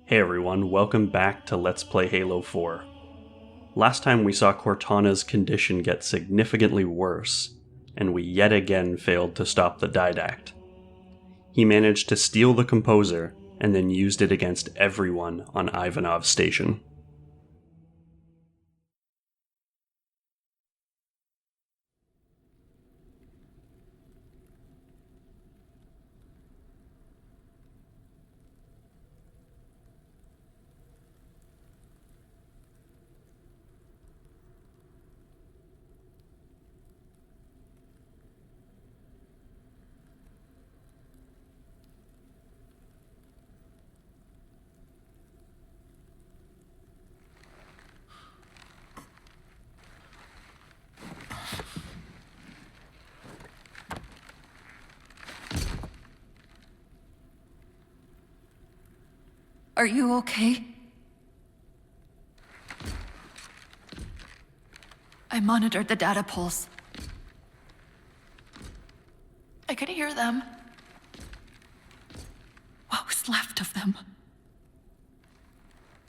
Hey everyone, welcome back to Let's Play Halo 4. Last time we saw Cortana's condition get significantly worse, and we yet again failed to stop the Didact. He managed to steal the composer, and then used it against everyone on Ivanov's station. Are you okay? I monitored the data pulse. I could hear them. What was left of them?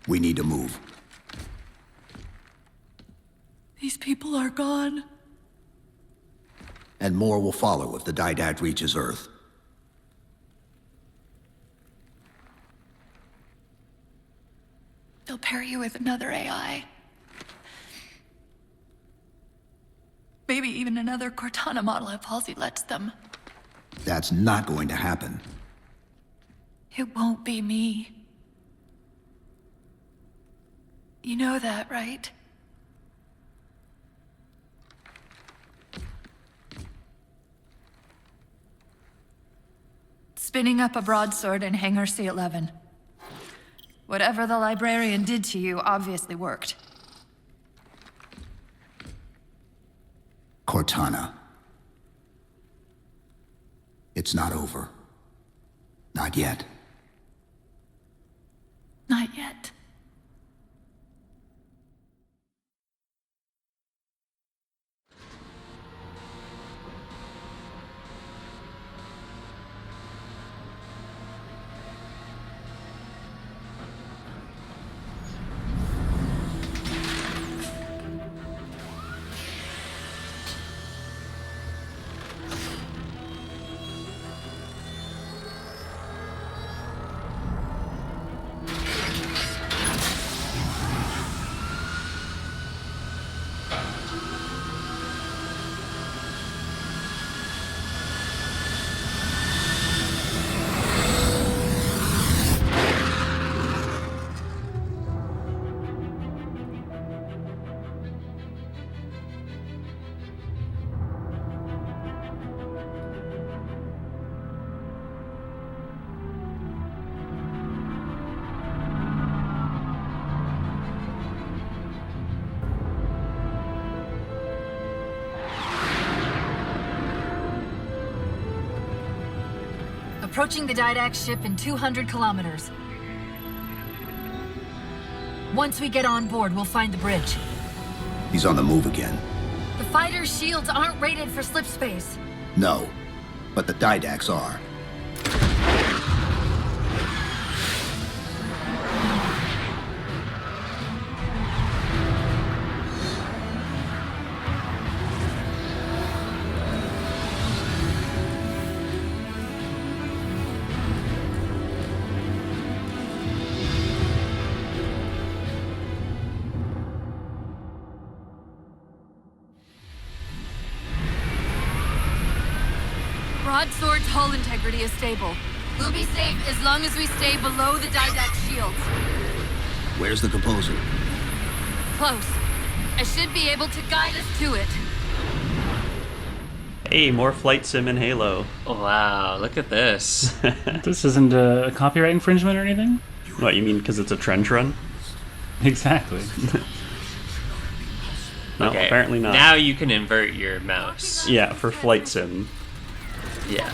We need to move. These people are gone. And more will follow if the Didact reaches Earth. They'll pair you with another AI. Maybe even another Cortana model if Halsey lets them. That's not going to happen. It won't be me. You know that, right? Spinning up a broadsword in Hangar C-11. Whatever the librarian did to you obviously worked. Cortana. It's not over. Not yet. Not yet. Approaching the Didact ship in 200 kilometers. Once we get on board, we'll find the bridge. He's on the move again. The fighter's shields aren't rated for slip space. No, but the Didacts are. Broadsword's hull integrity is stable. We'll be safe as long as we stay below the Didact shields. Where's the composer? Close. I should be able to guide us to it. Hey, more flight sim in Halo. Wow, look at this. This isn't a copyright infringement or anything? What, you mean because it's a trench run? Exactly. No, Okay, apparently not. Now you can invert your mouse. Yeah, for flight sim. Yeah.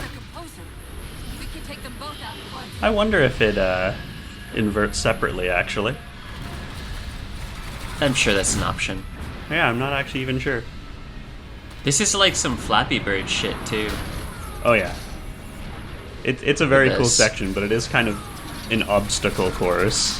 We can take them both out at once. I wonder if it inverts separately, actually. I'm sure that's an option. Yeah, I'm not actually even sure. This is like some Flappy Bird shit, too. Oh yeah. It's a very cool this. section, but it is kind of an obstacle course.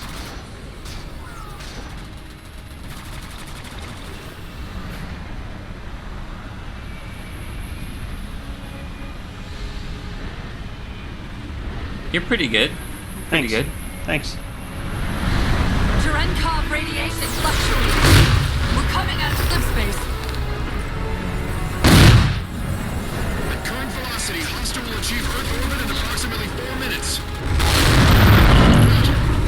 You're pretty good. Pretty good. Thanks. Cherenkov radiation fluctuating. We're coming out of slip space. At current velocity, hostile will achieve Earth orbit in approximately 4 minutes.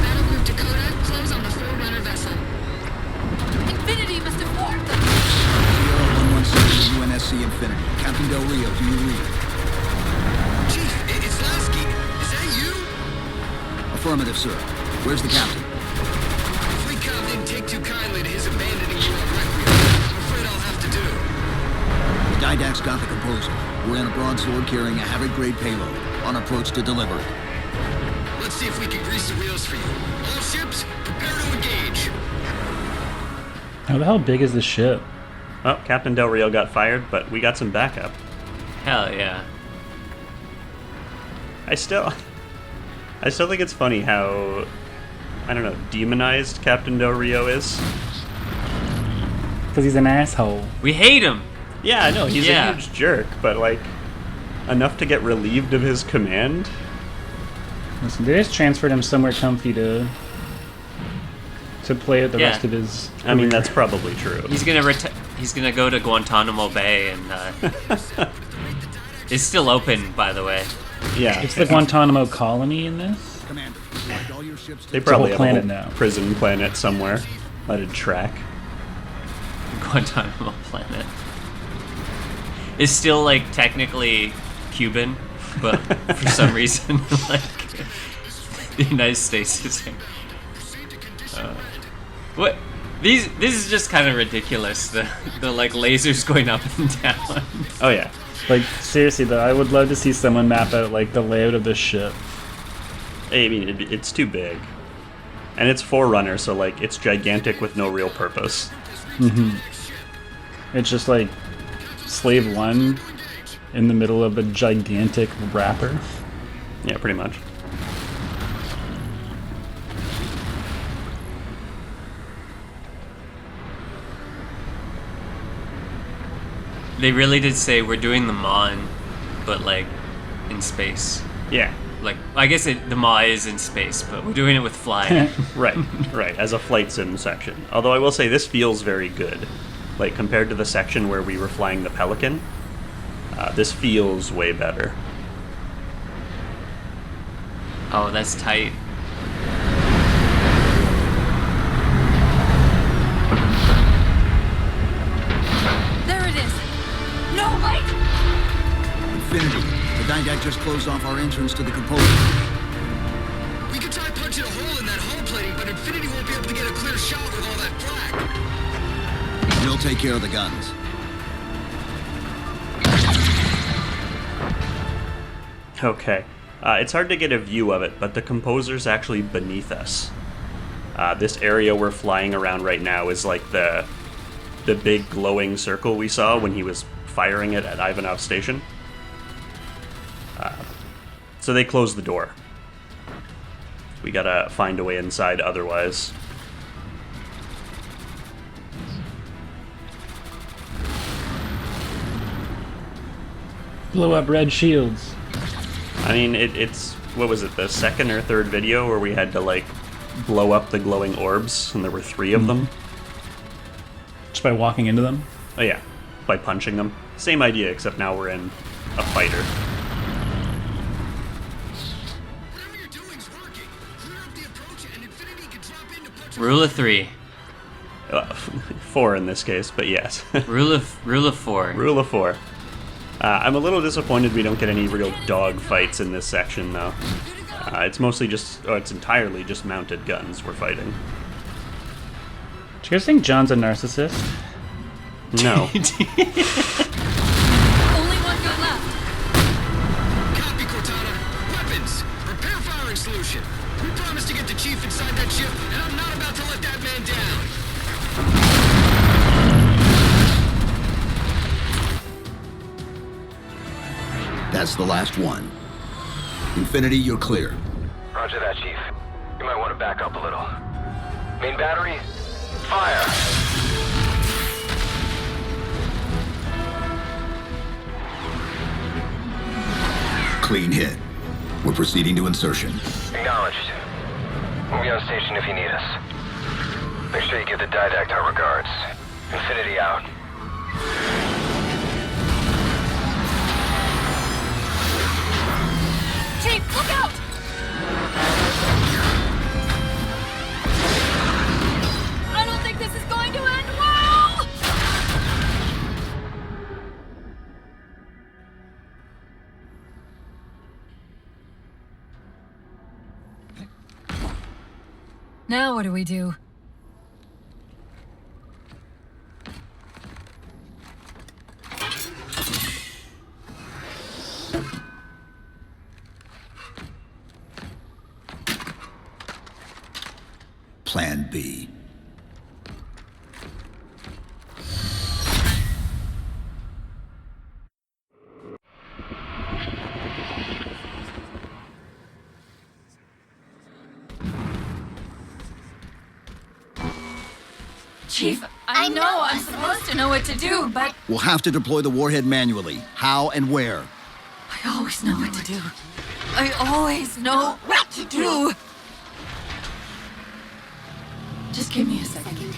Battle Group Dakota, close on the Forerunner vessel. Infinity must have warned them. Sierra 117 UNSC Infinity. Captain Del Rio, do you read? Chief, it's Lasky. Is that you? Affirmative, sir. Where's the captain? Fleet Comm didn't take too kindly to his abandoning you on Requiem. I'm afraid I'll have to do. The Didact's got the composer. We're in a broadsword carrying a Havoc-grade payload. On approach to deliver it. Let's see if we can grease the wheels for you. All ships, prepare to engage. How the hell big is this ship? Well, Captain Del Rio got fired, but we got some backup. Hell yeah. I still think it's funny how, I don't know, demonized Captain Del Rio is. Because he's an asshole. We hate him. Yeah, I know, he's Yeah. a huge jerk, but like, enough to get relieved of his command? Listen, they just transferred him somewhere comfy to play with the Yeah. rest of his. I mean, that's probably true. He's gonna go to Guantanamo Bay and it's still open, by the way. Yeah, It's the Guantanamo colony in this. Commander, direct all your ships to they the probably whole have planet a whole now. prison planet somewhere. Let it track. Guantanamo planet. It's still like technically Cuban, but for some reason, like the United States is. What? This is just kind of ridiculous. The like lasers going up and down. Oh yeah. Like, seriously, though, I would love to see someone map out, like, the layout of this ship. I mean, it's too big. And it's Forerunner, so like, it's gigantic with no real purpose. It's just, like, Slave 1 in the middle of a gigantic wrapper. Yeah, pretty much. They really did say we're doing the Mon, but like in space. Yeah. Like I guess the Ma is in space, but we're doing it with flying. Right, right, as a flight sim section. Although I will say this feels very good. Like, compared to the section where we were flying the Pelican, this feels way better. Oh, that's tight. There it is. No, wait! Infinity. The Didact just closed off our entrance to the composer. We could try punching a hole in that hull plating, but Infinity won't be able to get a clear shot with all that flak. We'll take care of the guns. Okay. It's hard to get a view of it, but the composer's actually beneath us. This area we're flying around right now is like the big glowing circle we saw when he was firing it at Ivanov Station. So they closed the door. We gotta find a way inside otherwise. Blow up red shields. I mean, it's, what was it, the second or third video where we had to, like, blow up the glowing orbs, and there were 3 of them? Just by walking into them. Oh yeah, by punching them. Same idea, except now we're in a fighter. Whatever you're doing's working. Clear up the approach and Infinity can drop in to punch. Rule of 3. 4 in this case, but yes. Rule of 4. Rule of 4. I'm a little disappointed we don't get any real dog fights in this section, though. It's mostly just, it's entirely just mounted guns we're fighting. Do you guys think John's a narcissist? No. Only one gun left. Copy, Cortana. Weapons. Prepare firing solution. We promised to get the Chief inside that ship, and I'm not about to let that man down. That's the last one. Infinity, you're clear. Roger that, Chief. You might want to back up a little. Main battery, fire! Clean hit. We're proceeding to insertion. Acknowledged. We'll be on station if you need us. Make sure you give the Didact our regards. Infinity out. Chief, look out! I don't think this is going to end well! Now what do we do? Plan B. Chief, I know I'm supposed to know what to do, but We'll have to deploy the warhead manually. How and where? I always know what to do. I always know what to do. Just give me a second.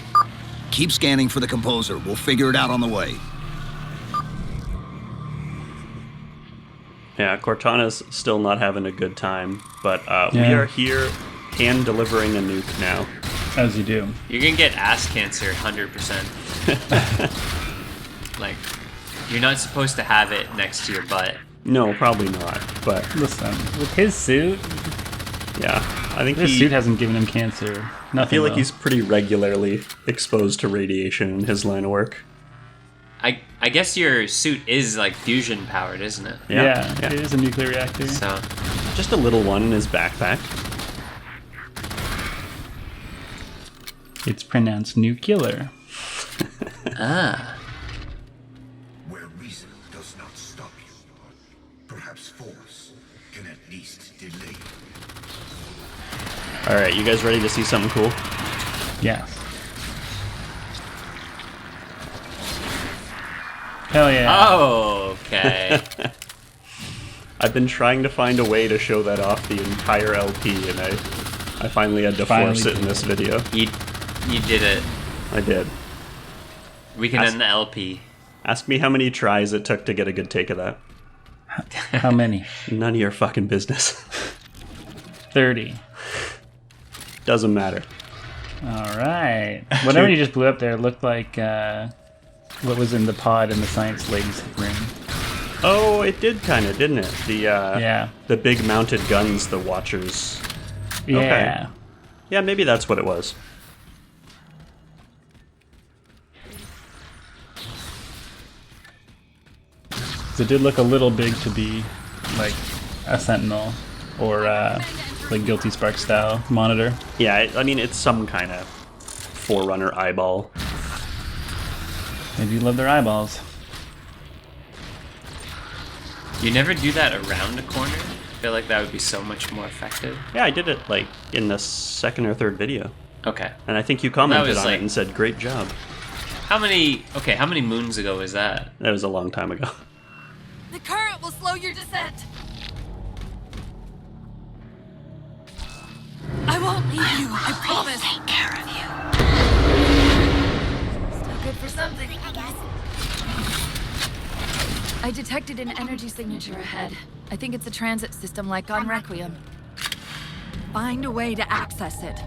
Keep scanning for the composer. We'll figure it out on the way. Yeah, Cortana's still not having a good time, but we Yeah. are here hand delivering a nuke now. As you do. You're gonna get ass cancer 100%. Like, you're not supposed to have it next to your butt. No, probably not, but Listen, with his suit, yeah, I think his suit hasn't given him cancer. Nothing. I feel like though. he's pretty regularly exposed to radiation in his line of work. I guess your suit is like fusion powered, isn't it? Yeah, it is a nuclear reactor. So Just a little one in his backpack. It's pronounced nuclear. Where reason does not stop you, perhaps force can at least delay. Alright, you guys ready to see something cool? Yeah. Hell yeah. Oh, okay. I've been trying to find a way to show that off the entire LP, and I finally had to force it in this video. You did it. I did. We can end the LP. Ask me how many tries it took to get a good take of that. How many? None of your fucking business. 30. Doesn't matter. Alright. Whatever you just blew up there looked like what was in the pod in the science ladies room. Oh, it did kind of, didn't it? Yeah. The big mounted guns, the Watchers. Yeah. Okay. Yeah, maybe that's what it was. So it did look a little big to be like a Sentinel or like Guilty Spark style monitor. Yeah, I mean, it's some kind of Forerunner eyeball. Maybe you love their eyeballs. You never do that around a corner? I feel like that would be so much more effective. Yeah, I did it like in the second or third video. Okay. And I think you commented on like- it and said, great job. How many moons ago was that? That was a long time ago. The current will slow your descent. I won't leave you. I promise. Take care of you. Still good for something, I guess. I detected an energy signature ahead. I think it's a transit system like on Requiem. Find a way to access it.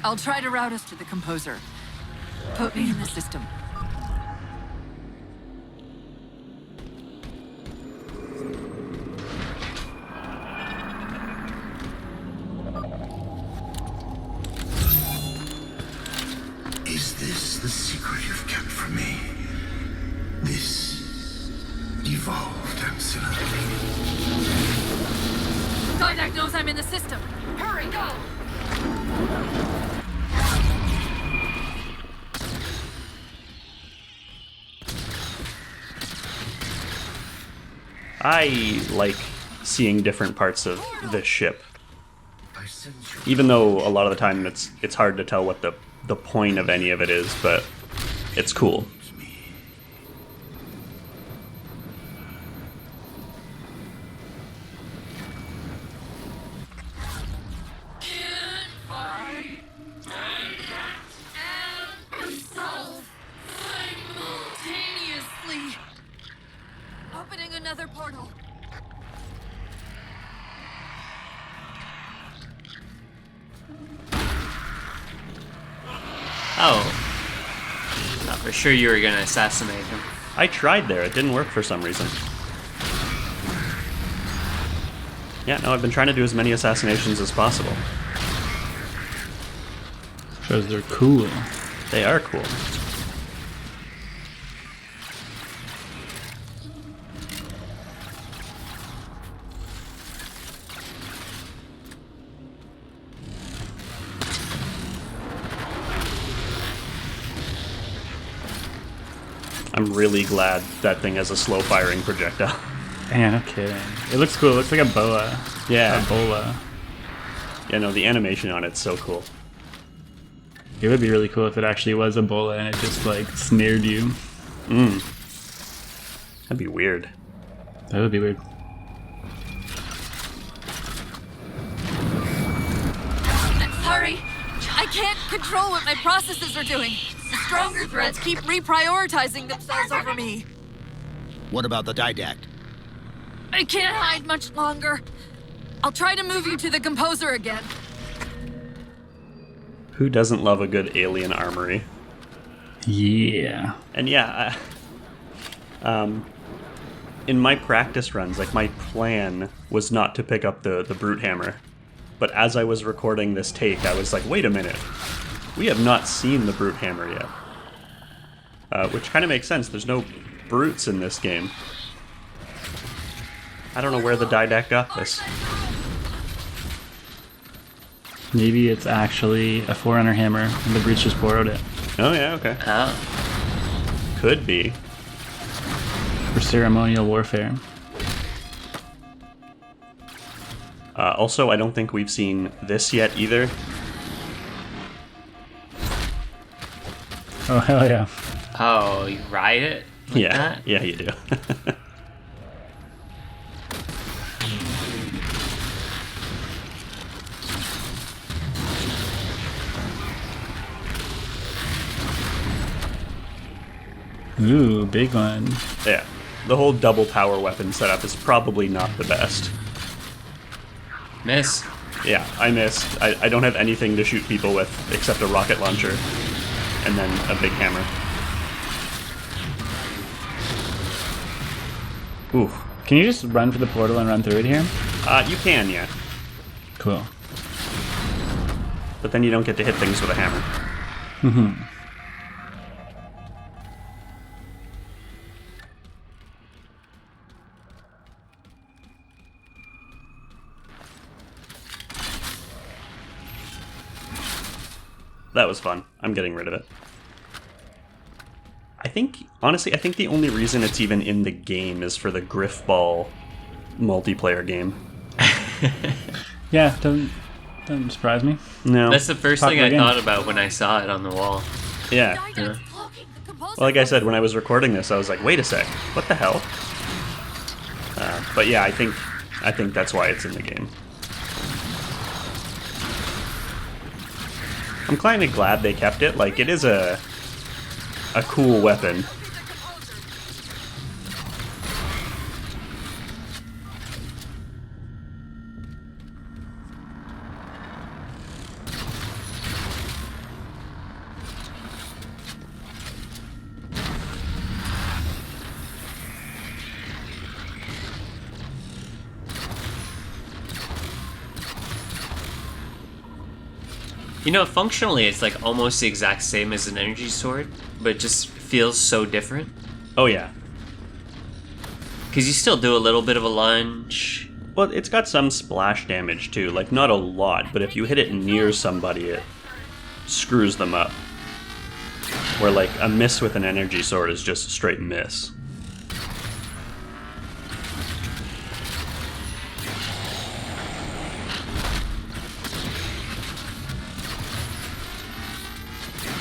I'll try to route us to the composer. Put me in the system. Is this the secret you've kept from me? This evolved ancillary. Didact knows I'm in the system. Hurry, go! I like seeing different parts of this ship. I sense your Even though a lot of the time it's hard to tell what the point of any of it is, but it's cool. Simultaneously. Opening another portal. Oh. Thought for sure you were gonna assassinate him. I tried there, it didn't work for some reason. Yeah, no, I've been trying to do as many assassinations as possible. Shows they're cool. They are cool. I'm really glad that thing has a slow firing projectile. Yeah, no kidding. It looks cool. It looks like a boa. Yeah. A bola. Yeah, no, the animation on it's so cool. It would be really cool if it actually was a bola and it just like snared you. That'd be weird. That would be weird. Hurry! I can't control what my processes are doing. The stronger threats keep reprioritizing themselves over me. What about the didact? I can't hide much longer. I'll try to move you to the composer again. Who doesn't love a good alien armory? Yeah. And yeah, in my practice runs, like my plan was not to pick up the brute hammer. But as I was recording this take, I was like, wait a minute. We have not seen the brute hammer yet. Which kind of makes sense. There's no brutes in this game. I don't know where the didact got this. Maybe it's actually a Forerunner hammer and the brutes just borrowed it. Oh yeah, okay. Oh. Could be. For ceremonial warfare. Also, I don't think we've seen this yet either. Oh, hell yeah. Oh, you ride it? Like Yeah, that? yeah, you do. Ooh, big one. Yeah, the whole double power weapon setup is probably not the best. Miss. Yeah, I missed. I don't have anything to shoot people with except a rocket launcher and then a big hammer. Ooh. Can you just run for the portal and run through it here? You can, yeah. Cool. But then you don't get to hit things with a hammer. Mm-hmm. That was fun. I'm getting rid of it. Honestly, I think the only reason it's even in the game is for the Griffball multiplayer game. Yeah, doesn't surprise me. No. That's the first thing Popular I game. thought about when I saw it on the wall. Yeah. Yeah. Well, like I said, when I was recording this, I was like, wait a sec, what the hell? But yeah, I think that's why it's in the game. I'm kind of glad they kept it. Like, it is a cool weapon. You know, functionally, it's like almost the exact same as an energy sword, but it just feels so different. Oh yeah. Because you still do a little bit of a lunge. Well, it's got some splash damage too. Like, not a lot, but if you hit it near somebody, it screws them up. Where, like, a miss with an energy sword is just a straight miss.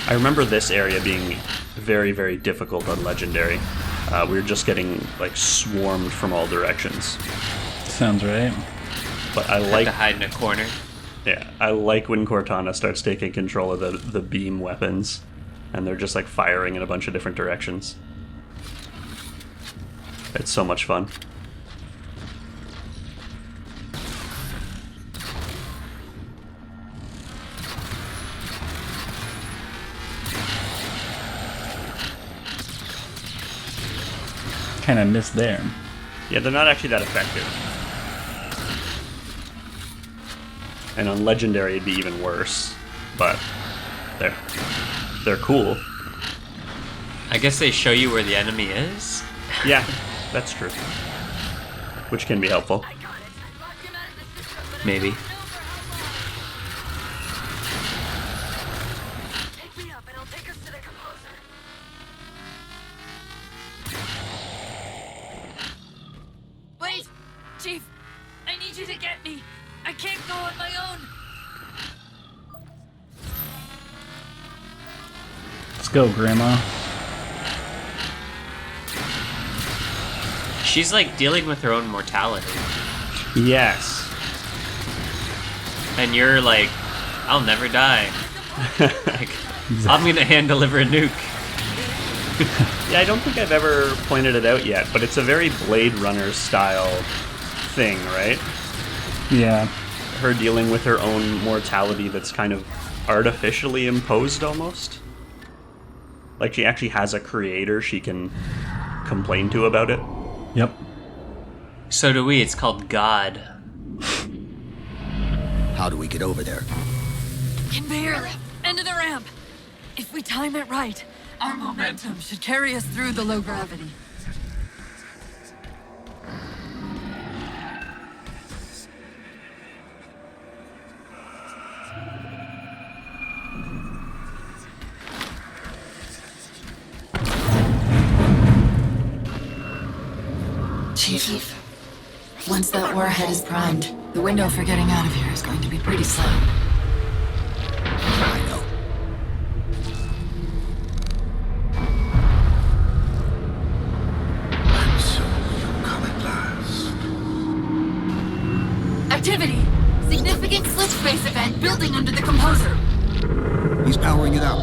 I remember this area being very, very difficult on Legendary. We were just getting, like, swarmed from all directions. Sounds right. But I Have like... to hide in a corner. Yeah, I like when Cortana starts taking control of the beam weapons. And they're just, like, firing in a bunch of different directions. It's so much fun. Kind of missed there. Yeah, they're not actually that effective. And on Legendary it'd be even worse. But they're cool. I guess they show you where the enemy is? Yeah, that's true. Which can be helpful. Maybe. Take me up and I'll take us to the composer. Wait! Chief! I need you to get me! I can't go on my own! Let's go, Grandma. She's like dealing with her own mortality. Yes. And you're like, I'll never die. Like, I'm gonna hand deliver a nuke. Yeah, I don't think I've ever pointed it out yet, but it's a very Blade Runner style thing, right? Yeah. Her dealing with her own mortality that's kind of artificially imposed almost. Like she actually has a creator she can complain to about it. Yep. So do we, it's called God. How do we get over there? Conveyor! End of the ramp! If we time it right, our momentum should carry us through the low gravity. Chief, once that warhead is primed, the window for getting out of here is going to be pretty slim. I know. And so you'll come at last. Activity! Significant slip space event building under the composer. He's powering it up.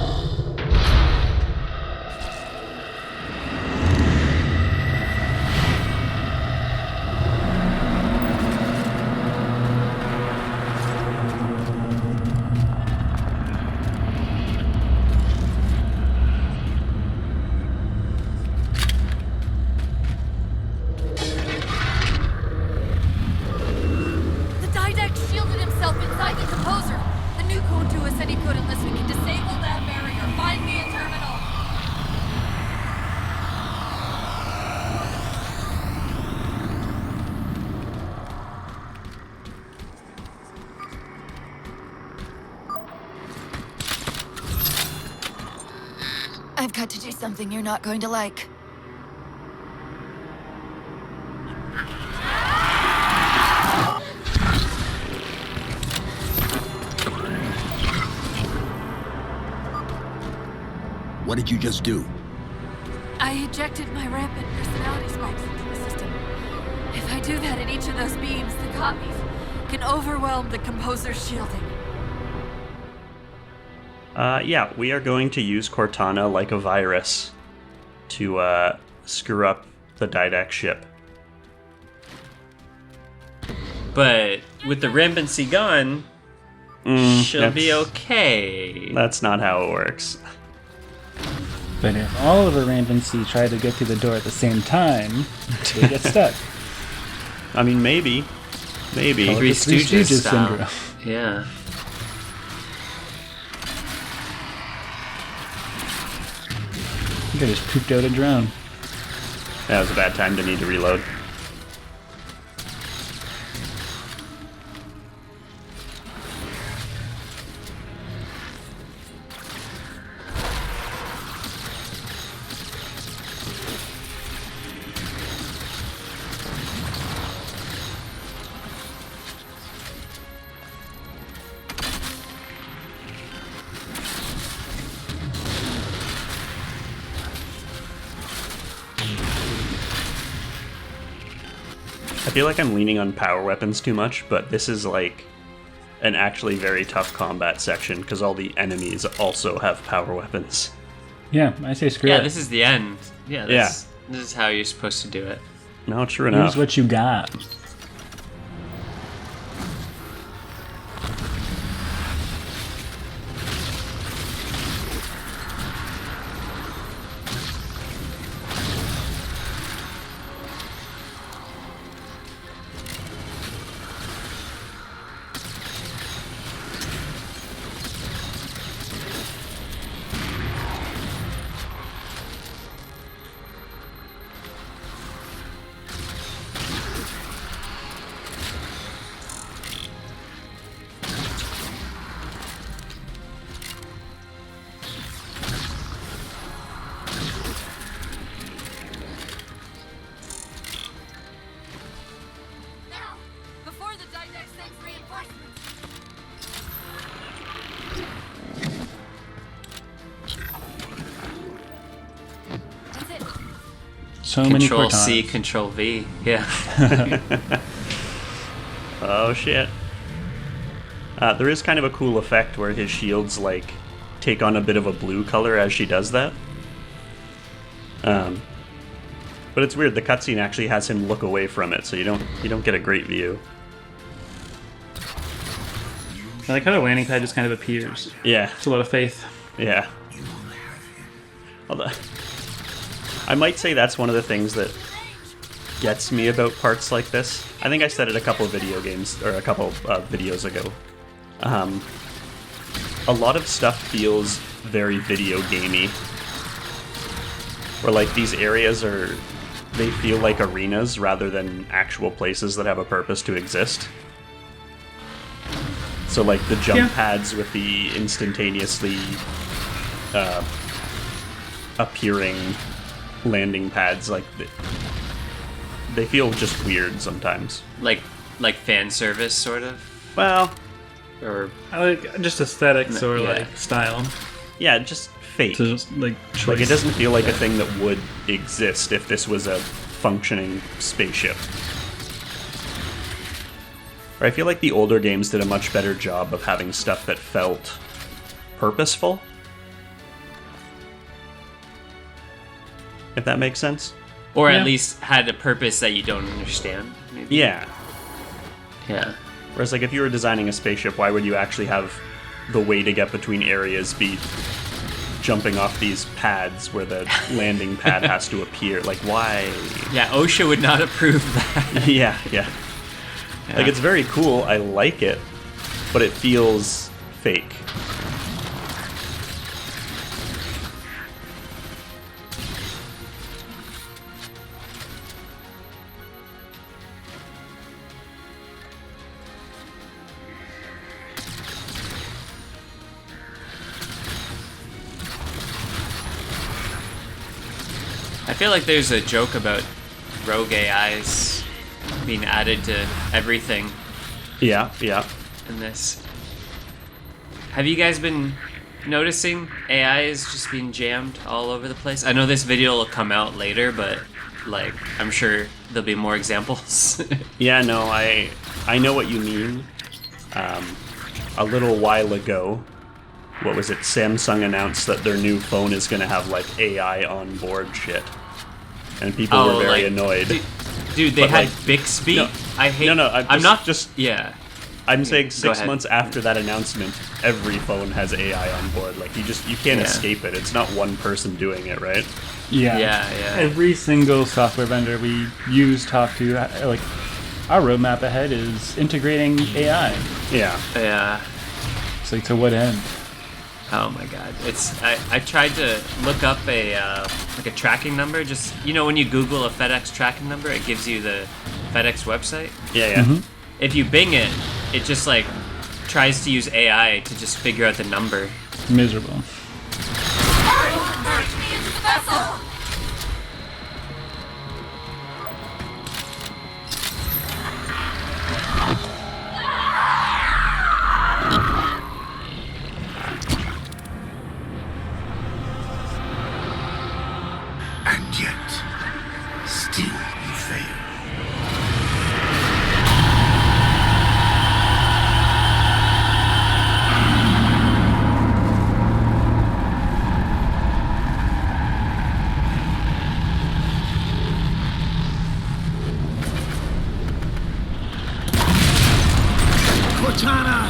The Didact shielded himself inside the composer. The nuke won't do us any good unless we can disable that barrier. Find me a terminal. I've got to do something you're not going to like. What did you just do? I ejected my rampant personality spikes into the system. If I do that in each of those beams, the copies can overwhelm the composer's shielding. Yeah, we are going to use Cortana like a virus to screw up the Didact ship. But with the rampancy gone, she'll be that's- okay. That's not how it works. But if all of the rampancy try to get through the door at the same time, they get stuck. I mean, maybe. Maybe. Call it Three the Three Stooges Stooges style. syndrome. Yeah. I think I just pooped out a drone. That was a bad time to need to reload. I feel like I'm leaning on power weapons too much, but this is like an actually very tough combat section because all the enemies also have power weapons. Yeah, I say screw it. Yeah, this is the end. Yeah, this is how you're supposed to do it. No, true enough. Use what you got. Now, before the Dynex sends reinforcements. That's it. So many Control Cortanas. C, Control V. Yeah. Oh shit. There is kind of a cool effect where his shields like take on a bit of a blue color as she does that. But it's weird. The cutscene actually has him look away from it, so you don't get a great view. I like how the landing pad just kind of appears. Yeah, It's a lot of faith. yeah. Although, I might say that's one of the things that gets me about parts like this. I think I said it a couple of videos ago. A lot of stuff feels very video gamey. Where like these areas they feel like arenas rather than actual places that have a purpose to exist. So like the jump pads with the instantaneously appearing landing pads, like they feel just weird sometimes. like fan service, sort of. Well, Or I like just aesthetics or Yeah. like style. yeah, just fake. So just like choice. Like it doesn't feel like a thing that would exist if this was a functioning spaceship. Or I feel like the older games did a much better job of having stuff that felt purposeful. If that makes sense. or Yeah. at least had a purpose that you don't understand. Maybe. Yeah. Yeah. Whereas like if you were designing a spaceship, why would you actually have the way to get between areas be jumping off these pads where the landing pad has to appear? Like why? Yeah, OSHA would not approve that. Yeah. Like it's very cool, I like it, but it feels fake. I feel like there's a joke about rogue AIs being added to everything Yeah. in this. Have you guys been noticing AIs just being jammed all over the place? I know this video will come out later, but like I'm sure there'll be more examples. Yeah, no, I know what you mean. A little while ago, what was it? Samsung announced that their new phone is going to have like AI on board shit, and people were very annoyed. Dude, they But, had like, Bixby. no, I hate. no, I'm not just. Yeah. I'm saying Go 6 ahead. months after that announcement, every phone has AI on board. Like you can't Yeah. escape it. It's not one person doing it, right? Yeah. Yeah. Every single software vendor we use, talk to, like, our roadmap ahead is integrating AI. Yeah. Yeah. It's like, to what end? Oh my god. I tried to look up a like a tracking number. Just when you Google a FedEx tracking number, it gives you the FedEx website. Yeah. Mm-hmm. If you Bing it, it just like tries to use AI to just figure out the number. Miserable. Merge me into the vessel! And yet, still you fail. Cortana!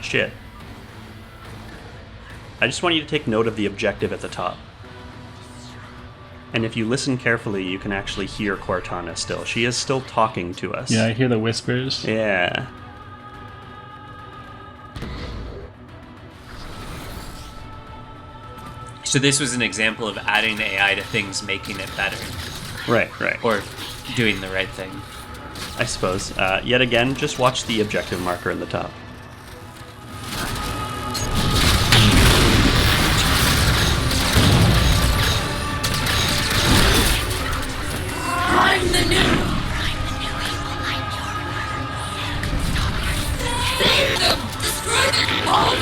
Shit. I just want you to take note of the objective at the top. And if you listen carefully, you can actually hear Cortana still. She is still talking to us. Yeah, I hear the whispers. Yeah. So this was an example of adding AI to things, making it better. Right. Or doing the right thing. I suppose. Yet again, just watch the objective marker in the top. I'm the new. Save them! Destroy them all!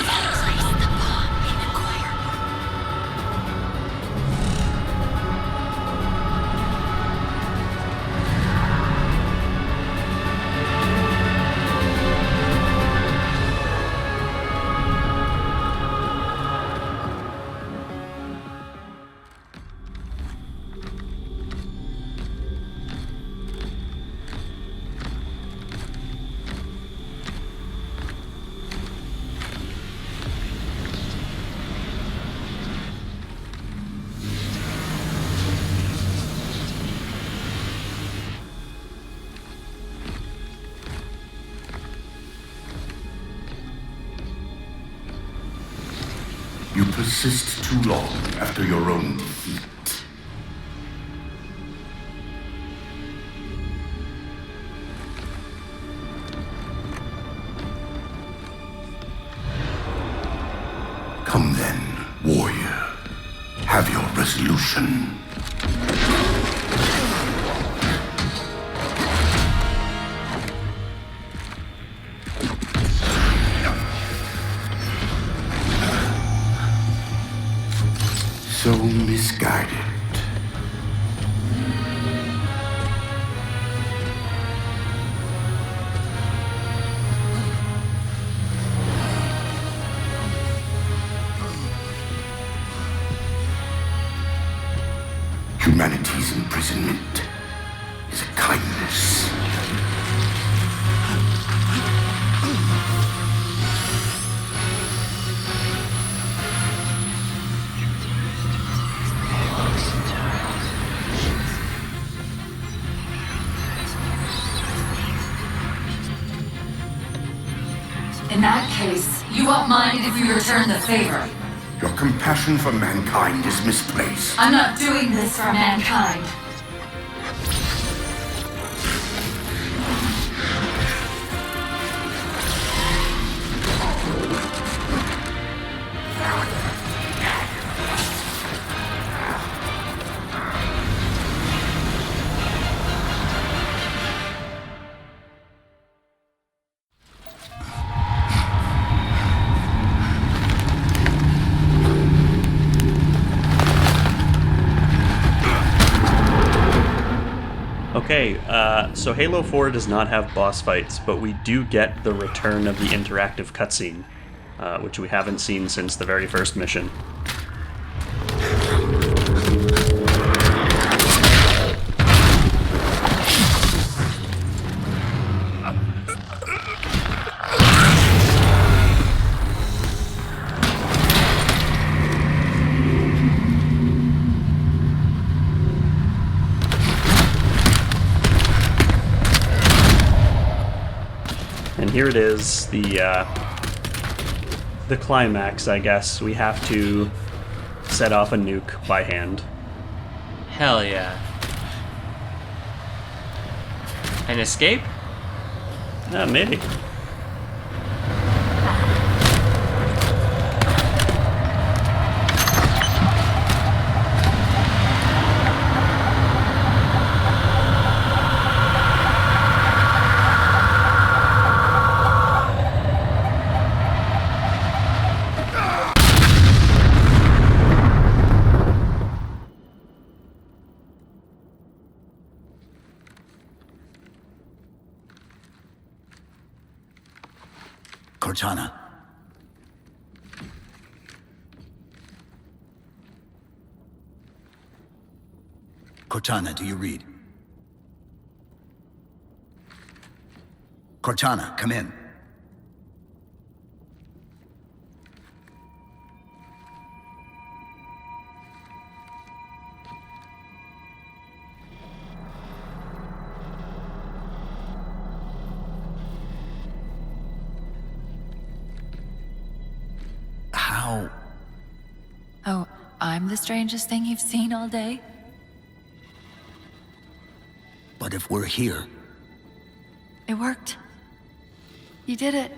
You persist too long after your own defeat. Come then, warrior. Have your resolution. So misguided. Humanity's imprisonment is a kindness. In that case, you won't mind if we return the favor. Your compassion for mankind is misplaced. I'm not doing this for mankind. Okay, so Halo 4 does not have boss fights, but we do get the return of the interactive cutscene, which we haven't seen since the very first mission. And here it is, the climax, I guess. We have to set off a nuke by hand. Hell yeah. An escape? Maybe. Cortana. Cortana, do you read? Cortana, come in. How? Oh, I'm the strangest thing you've seen all day? But if we're here, It worked. You did it.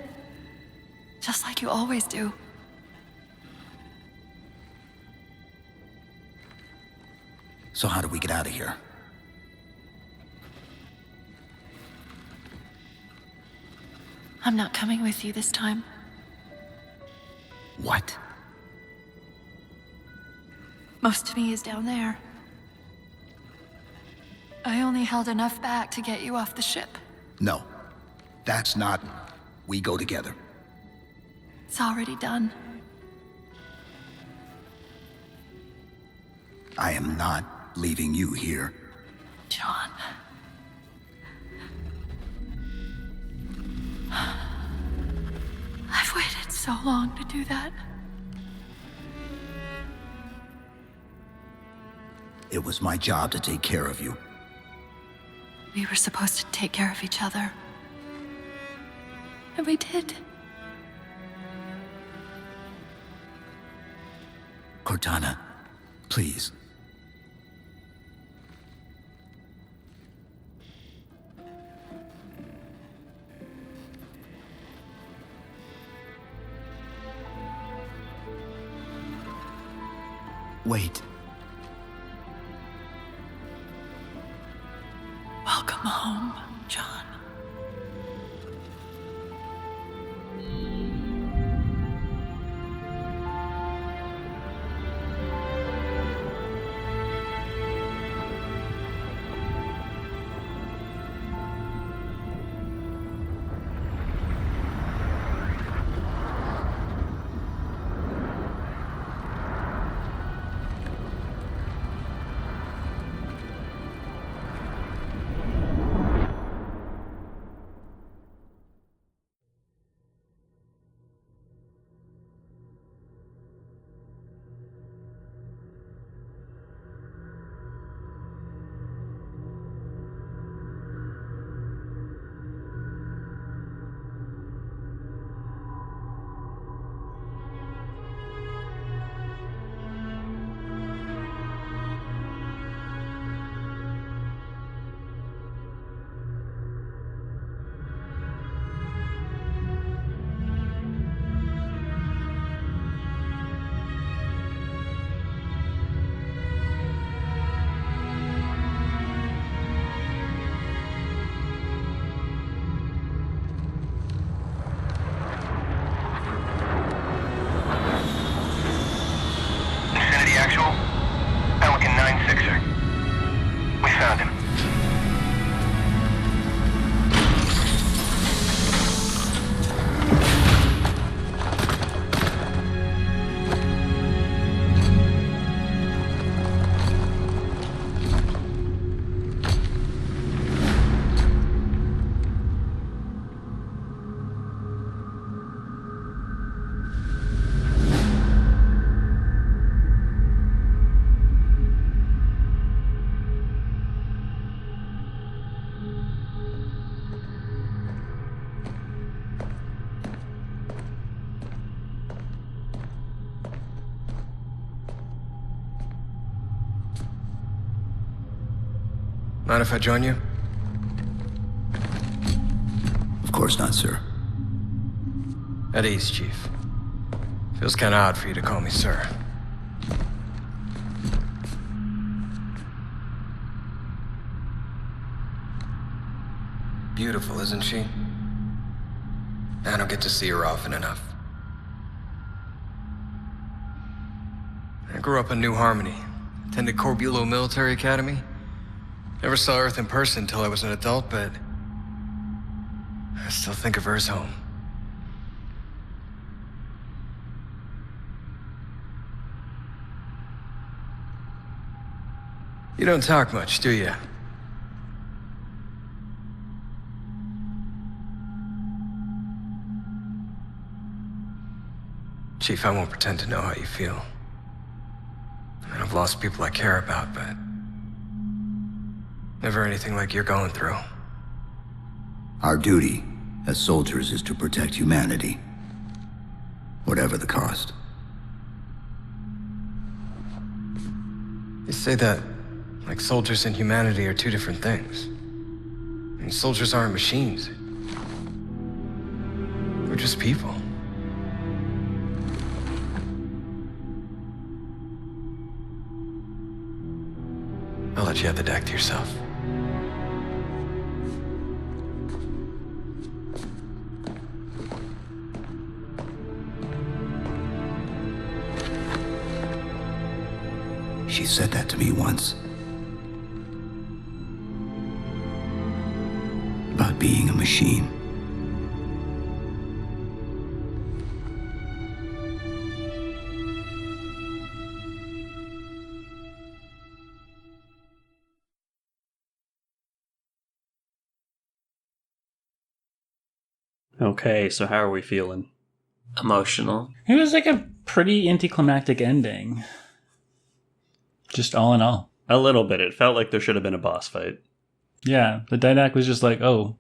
Just like you always do. so how do we get out of here? I'm not coming with you this time. What? Most of me is down there. I only held enough back to get you off the ship. No. That's not... We go together. It's already done. I am not leaving you here. John. I've waited so long to do that. It was my job to take care of you. We were supposed to take care of each other. And we did. Cortana, please. Wait. Welcome home, John. Mind if I join you? Of course not, sir. At ease, Chief. Feels kinda odd for you to call me sir. Beautiful, isn't she? I don't get to see her often enough. I grew up in New Harmony, attended Corbulo Military Academy. Never saw Earth in person until I was an adult, but I still think of her as home. You don't talk much, do you? Chief, I won't pretend to know how you feel. I mean, I've lost people I care about, but never anything like you're going through. Our duty as soldiers is to protect humanity, whatever the cost. You say that like soldiers and humanity are two different things. I mean, soldiers aren't machines. We're just people. I'll let you have the deck to yourself. She said that to me once. About being a machine. Okay, so how are we feeling? Emotional. It was like a pretty anticlimactic ending. Just all in all. A little bit. It felt like there should have been a boss fight. Yeah, the Didac was just like, oh,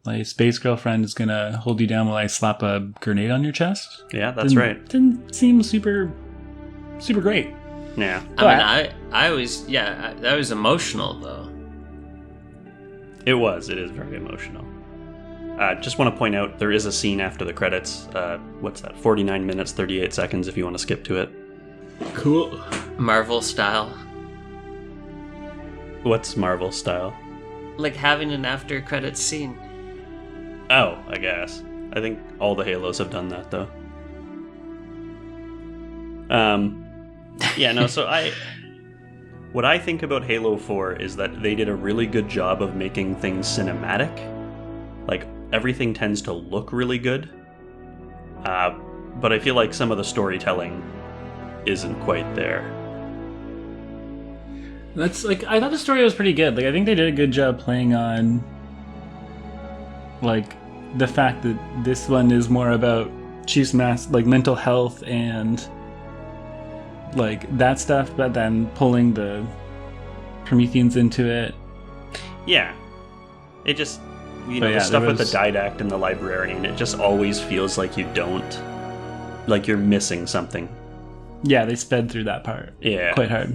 my space girlfriend is going to hold you down while I slap a grenade on your chest? Yeah, that's right. Didn't seem super great. Yeah. I was, that was emotional, though. It is very emotional. Just want to point out, there is a scene after the credits. What's that? 49 minutes, 38 seconds if you want to skip to it. Cool. Marvel style. What's Marvel style? Like having an after credits scene. Oh, I guess. I think all the Halos have done that, though. What I think about Halo 4 is that they did a really good job of making things cinematic. Like, everything tends to look really good. But I feel like some of the storytelling isn't quite there. That's like, I thought the story was pretty good. Like, I think they did a good job playing on, like, the fact that this one is more about Chief's mental health and like that stuff, but then pulling the Prometheans into it. Yeah. It just, the stuff with the Didact and the Librarian, it just always feels like you're missing something. Yeah, they sped through that part. Yeah. Quite hard.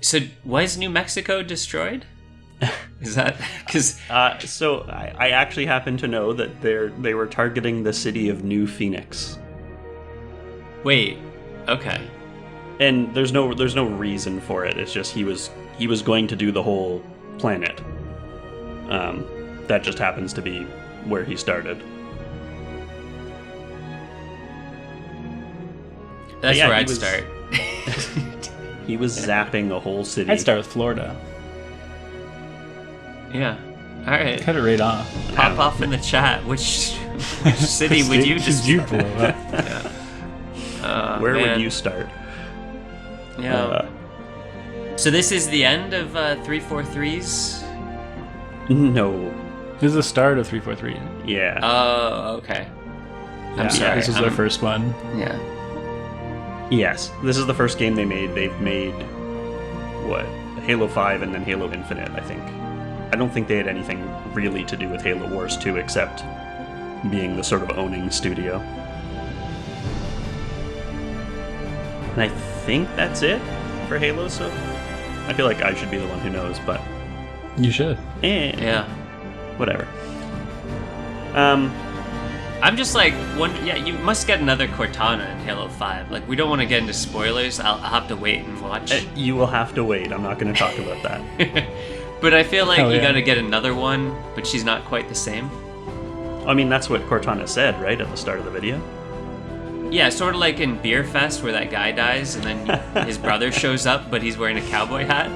So, was New Mexico destroyed? Is that because? So I actually happen to know that they were targeting the city of New Phoenix. Wait. Okay. And there's no reason for it. It's just he was going to do the whole planet. That just happens to be where he started. That's where I'd start. He was zapping a whole city. I'd start with Florida. Yeah. All right. Cut it right off. Pop off in the chat. Which city would you just blow up? Yeah. Where would you start? Yeah. So this is the end of 343's? No. This is the start of 343. Yeah. Oh, okay. I'm sorry. This is their first one. Yeah. Yes. This is the first game they made. They've made, Halo 5 and then Halo Infinite, I think. I don't think they had anything really to do with Halo Wars 2 except being the sort of owning studio. And I think that's it for Halo, so I feel like I should be the one who knows, but... You should. Yeah. Whatever. I'm just like, you must get another Cortana in Halo 5. Like, we don't want to get into spoilers. I'll have to wait and watch. You will have to wait. I'm not going to talk about that. But I feel like you gotta get another one, but she's not quite the same. I mean, that's what Cortana said, right, at the start of the video? Yeah, sort of like in Beer Fest where that guy dies and then his brother shows up, but he's wearing a cowboy hat.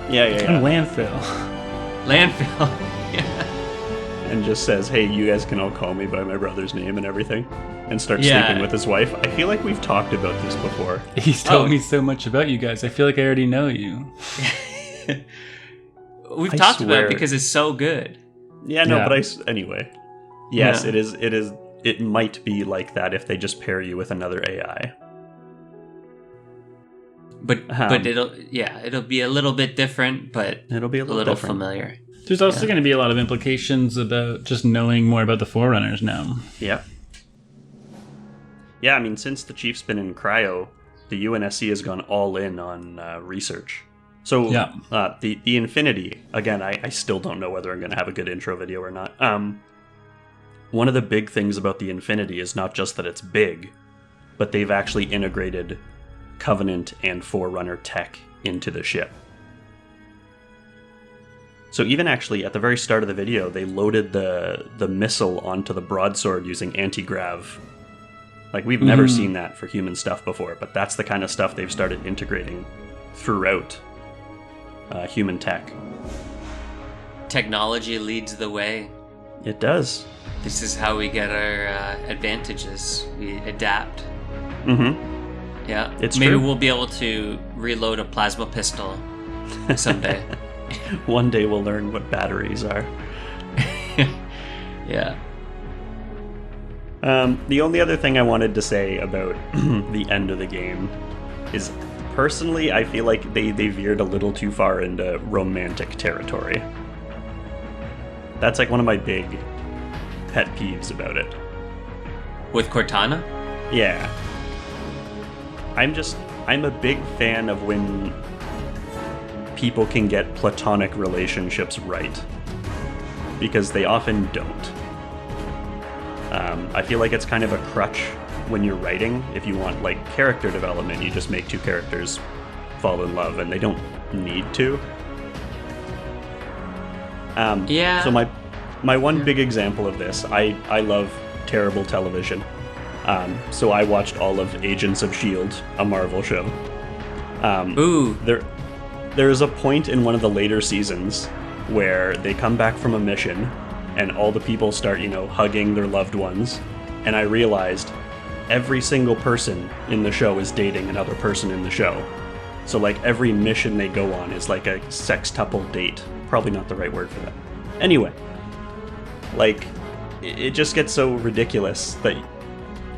Yeah. Landfill. Yeah. And just says, hey, you guys can all call me by my brother's name and everything. And starts sleeping with his wife. I feel like we've talked about this before. He's told me so much about you guys. I feel like I already know you. We've talked about it because it's so good. Yeah, no, but anyway. Yes, it it might be like that if they just pair you with another AI. But it'll be a little bit different, but it'll be a little different. Familiar. There's also going to be a lot of implications about just knowing more about the Forerunners now. Yeah. Yeah, I mean, since the Chief's been in cryo, the UNSC has gone all in on research. So the Infinity, again, I still don't know whether I'm going to have a good intro video or not. One of the big things about the Infinity is not just that it's big, but they've actually integrated Covenant and Forerunner tech into the ship. So even actually at the very start of the video, they loaded the missile onto the broadsword using anti-grav. Like, we've never seen that for human stuff before, but that's the kind of stuff they've started integrating throughout human tech. Technology leads the way. It does. This is how we get our advantages. We adapt. Mm-hmm. Yeah. Maybe we'll be able to reload a plasma pistol someday. One day we'll learn what batteries are. Yeah. The only other thing I wanted to say about the end of the game is, personally, I feel like they veered a little too far into romantic territory. That's like one of my big pet peeves about it. With Cortana? Yeah. I'm a big fan of when people can get platonic relationships right, because they often don't. I feel like it's kind of a crutch when you're writing. If you want like character development, you just make two characters fall in love, and they don't need to. Yeah. So my one big example of this, I love terrible television. So I watched all of Agents of S.H.I.E.L.D., a Marvel show. Ooh. There is a point in one of the later seasons where they come back from a mission and all the people start, hugging their loved ones. And I realized every single person in the show is dating another person in the show. So like every mission they go on is like a sextuple date. Probably not the right word for that. Anyway, like it just gets so ridiculous that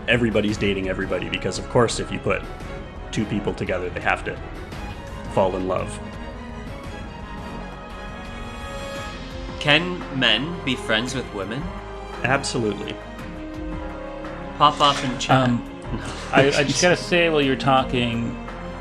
everybody's dating everybody, because of course if you put two people together, they have to fall in love. Can men be friends with women? Absolutely. Pop off in chat. I just gotta say, while you're talking,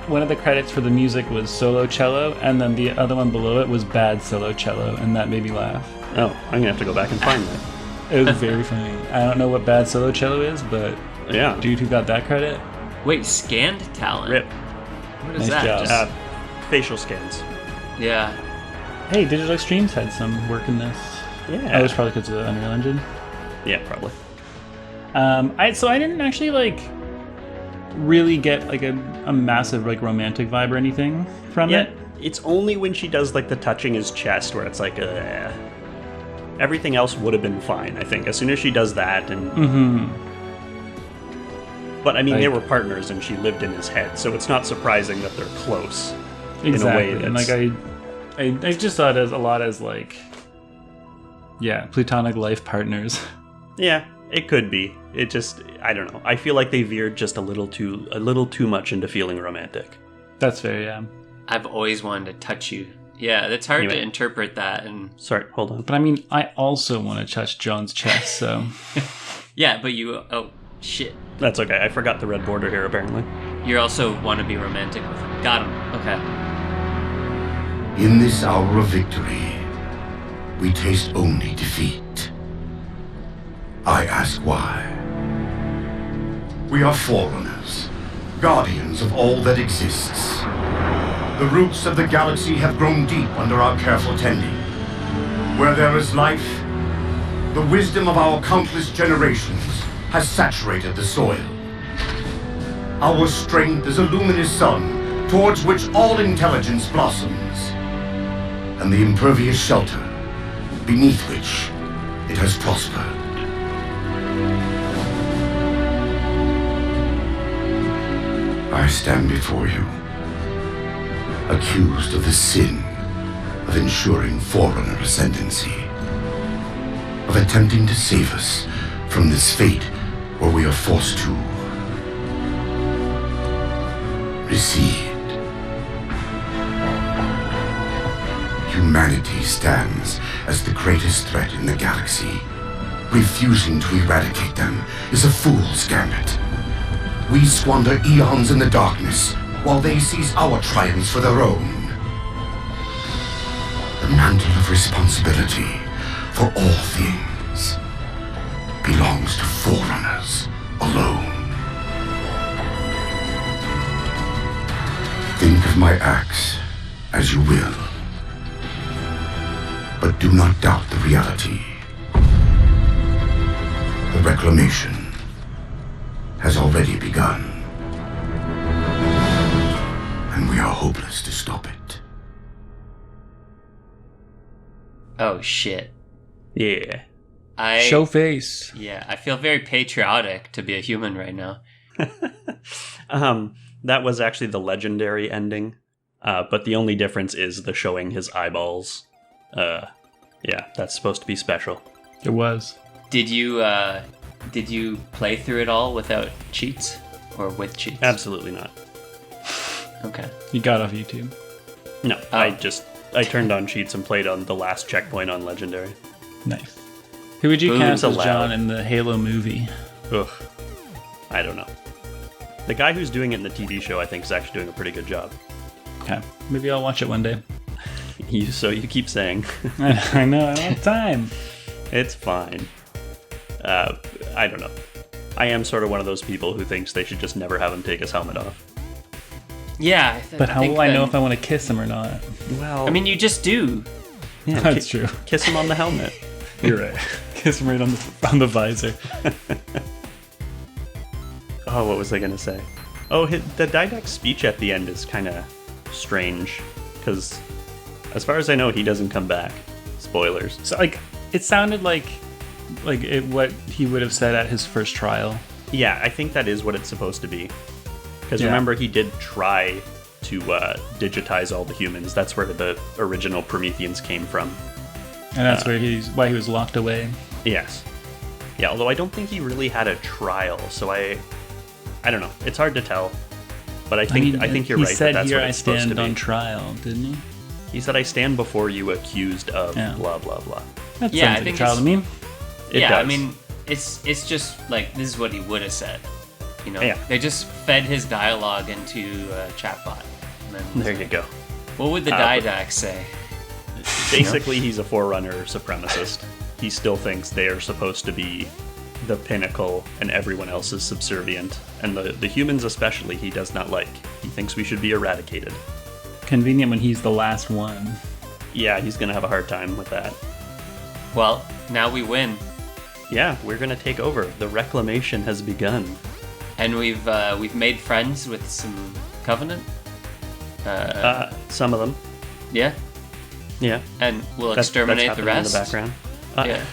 one of the credits for the music was solo cello, and then the other one below it was bad solo cello, and that made me laugh. Oh, I'm gonna have to go back and find that. It was very funny. I don't know what bad solo cello is, but yeah, dude who got that credit? Wait, scanned talent? Rip. What is nice that? Job. Facial scans. Yeah. Hey, Digital Extremes had some work in this. Yeah. Oh, it was probably because of the Unreal Engine. Yeah, probably. I didn't actually really get a massive romantic vibe or anything from it. It's only when she does the touching his chest where it's like, everything else would have been fine, I think. As soon as she does that and... Mm-hmm. But I mean, they were partners and she lived in his head, so it's not surprising that they're close. Exactly. In a way that's... And I just thought as a lot as platonic life partners. Yeah, it could be. It just, I don't know. I feel like they veered just a little too much into feeling romantic. That's fair, yeah. I've always wanted to touch you. Yeah, it's hard to interpret that. And sorry, hold on. But I mean, I also want to touch John's chest, so... Yeah, but you... Oh, shit. That's okay. I forgot the red border here, apparently. You also want to be romantic with him. Got him. Okay. In this hour of victory, we taste only defeat. I ask why. We are Forerunners, guardians of all that exists. The roots of the galaxy have grown deep under our careful tending. Where there is life, the wisdom of our countless generations has saturated the soil. Our strength is a luminous sun towards which all intelligence blossoms, and the impervious shelter beneath which it has prospered. I stand before you, accused of the sin of ensuring Forerunner ascendancy, of attempting to save us from this fate or we are forced to recede. Humanity stands as the greatest threat in the galaxy. Refusing to eradicate them is a fool's gambit. We squander eons in the darkness, while they seize our triumphs for their own. The mantle of responsibility for all things belongs to Forerunners alone. Think of my acts as you will, but do not doubt the reality. The reclamation has already begun, and we are hopeless to stop it. Oh shit. Yeah. Show face. Yeah, I feel very patriotic to be a human right now. That was actually the legendary ending, but the only difference is the showing his eyeballs. Yeah, that's supposed to be special. It was. Did you play through it all without cheats or with cheats? Absolutely not. Okay. You got off YouTube. No, I turned on cheats and played on the last checkpoint on legendary. Nice. Who would you Who's cast as allowed? John in the Halo movie? Ugh. I don't know. The guy who's doing it in the TV show, I think, is actually doing a pretty good job. Okay. Maybe I'll watch it one day. So you keep saying. I know, I don't have time. It's fine. I don't know. I am sort of one of those people who thinks they should just never have him take his helmet off. Yeah. But how will I know if I want to kiss him or not? Well, I mean, you just do. Yeah, that's true. Kiss him on the helmet. You're right. Kiss him right on the visor. Oh, what was I going to say? Oh, the Didact's speech at the end is kind of strange, because as far as I know, he doesn't come back. Spoilers. So, it sounded like what he would have said at his first trial. Yeah, I think that is what it's supposed to be. Because remember, he did try to digitize all the humans. That's where the original Prometheans came from. And that's why he was locked away. Yes. Yeah, although I don't think he really had a trial, so I don't know. It's hard to tell. But I think you're right. He said, that's "Here what I it's supposed to stand be. on trial," didn't he? He said, "I stand before you accused of blah blah blah." That sounds like a trial to me. It does. I mean, it's just like this is what he would have said. You know, they just fed his dialogue into a chatbot. There you go. What would the Didact say? Basically, he's a Forerunner supremacist. He still thinks they are supposed to be the pinnacle and everyone else is subservient. And the humans especially, he does not like. He thinks we should be eradicated. Convenient when he's the last one. Yeah, he's going to have a hard time with that. Well, now we win. Yeah, we're going to take over. The reclamation has begun. And we've made friends with some Covenant. Some of them. Yeah. Yeah. And we'll exterminate the rest. In the background. Yeah.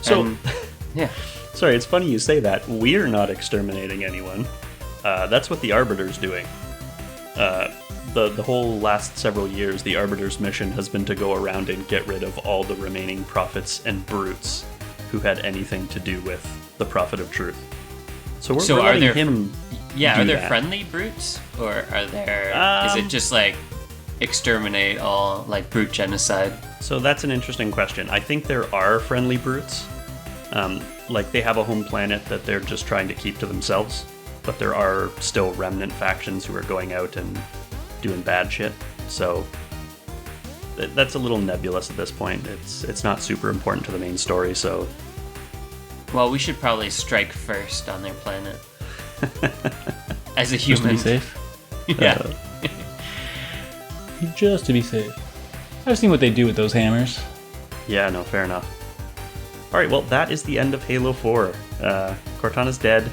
So, yeah. Sorry, it's funny you say that. We're not exterminating anyone. That's what the Arbiter's doing. The whole last several years, the Arbiter's mission has been to go around and get rid of all the remaining prophets and brutes who had anything to do with the Prophet of Truth. So we're letting him. Yeah, are there that. friendly brutes, or are there? Is it just like exterminate all, like brute genocide? So that's an interesting question. I think there are friendly brutes. Like they have a home planet that they're just trying to keep to themselves, but there are still remnant factions who are going out and doing bad shit. So that's a little nebulous at this point. It's not super important to the main story. So, well, we should probably strike first on their planet. As a human. Just to be safe? Yeah. Just to be safe. I've seen what they do with those hammers. Yeah, no, fair enough. Alright, well, that is the end of Halo 4. Cortana's dead.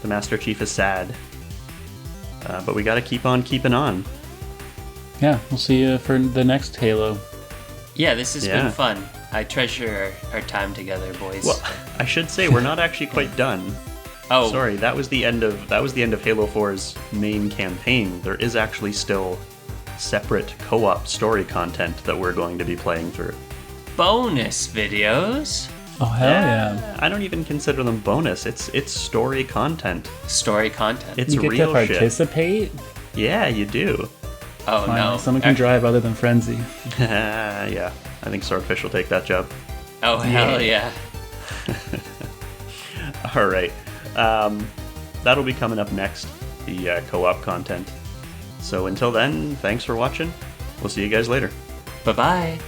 The Master Chief is sad. But we gotta keep on keeping on. Yeah, we'll see you for the next Halo. Yeah, this has been fun. I treasure our time together, boys. Well, I should say we're not actually quite done. Oh, sorry, that was the end of Halo 4's main campaign. There is actually still separate co-op story content that we're going to be playing through. Bonus videos? Oh, hell yeah. I don't even consider them bonus. It's story content. Story content. It's You get real to shit. participate? Yeah, you do. Oh, Finally, no. someone can drive other than Frenzy. Yeah, I think Swordfish will take that job. Oh, hell yeah. All right. That'll be coming up next, the co-op content. So until then, thanks for watching. We'll see you guys later. Bye-bye.